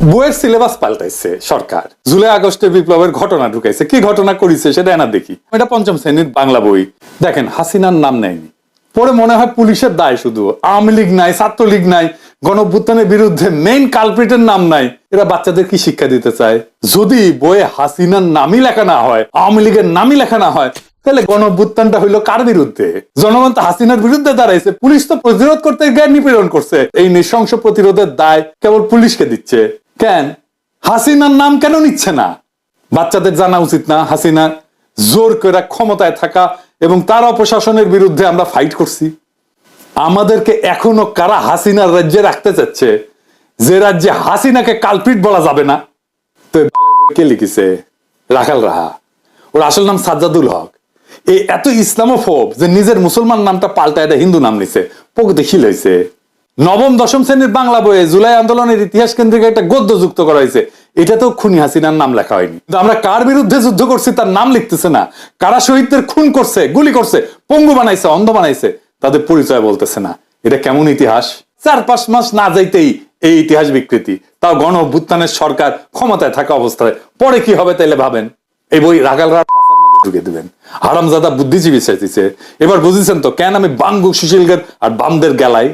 বইয়ের সিলেবাস পাল্টাইছে সরকার, জুলাই আগস্টের বিপ্লবের ঘটনা ঢুকাইছে। কি ঘটনা করেছে সেটা না দেখি। এটা পঞ্চম শ্রেণীর বাংলা বই। দেখেন, হাসিনার নাম নেয়নি। পরে মনে হয় পুলিশের দায় শুধু, আওয়ামী লীগ নাই, ছাত্রলীগ নাই, গণঅভ্যুত্থানের বিরুদ্ধে মেইন কালপ্রিটের নাম নাই। এরা বাচ্চাদের কি শিক্ষা দিতে চায়? যদি বইয়ে হাসিনার নামই লেখা না হয়, আওয়ামী লীগের নামই লেখা না হয়, তাহলে গণঅভ্যুত্থানটা হইলো কার বিরুদ্ধে? জনগণ তো হাসিনার বিরুদ্ধে দাঁড়াইছে, পুলিশ তো প্রতিরোধ করতে গিয়ে নিপীড়ন করছে। এই নৃশংস প্রতিরোধের দায় কেবল পুলিশকে দিচ্ছে। কেন হাসিনার নাম কেন নিচ্ছে না? বাচ্চাদের জানা উচিত না হাসিনা জোর করে ক্ষমতায় থাকা এবং তার অপশাসনের বিরুদ্ধে আমরা ফাইট করছি। আমাদেরকে এখনো কারা হাসিনার রাজ্যে রাখতে চাচ্ছে, যে রাজ্যে হাসিনাকে কালপিট বলা যাবে না? তো কে লিখেছে? রাখাল রাহা। ওর আসল নাম সাজ্জাদুল হক। এই এত ইসলামোফোব যে নিজের মুসলমান নামটা পাল্টায় এটা হিন্দু নাম নিছে। প্রকৃতি খিল হয়েছে। নবম দশম শ্রেণীর বাংলা বইয়ে জুলাই আন্দোলনের ইতিহাস কেন্দ্রিক একটা গদ্য যুক্ত করা হয়েছে। এটাতেও খুনি হাসিনার নাম লেখা হয়নি। আমরা কার বিরুদ্ধে যুদ্ধ করছি তার নাম লিখতেছে না। কারা শহীদদের খুন করছে, গুলি করছে, পঙ্গু বানাইছে, অন্ধ বানাইছে, তাদের পরিচয় বলতেছে না। এটা কেমন ইতিহাস? 4-5 মাস না যাইতেই এই ইতিহাস বিকৃতি, তাও গণ অভ্যুত্থানের সরকার ক্ষমতায় থাকা অবস্থায়। পরে কি হবে তাইলে ভাবেন। এই বই রাগালরা ঢুকে দিবেন। হারামজাদা বুদ্ধিজীবী চাইতেছে। এবার বুঝেছেন তো কেন আমি বাঙ্গু সুশীলগের আর বামদের গেলাই।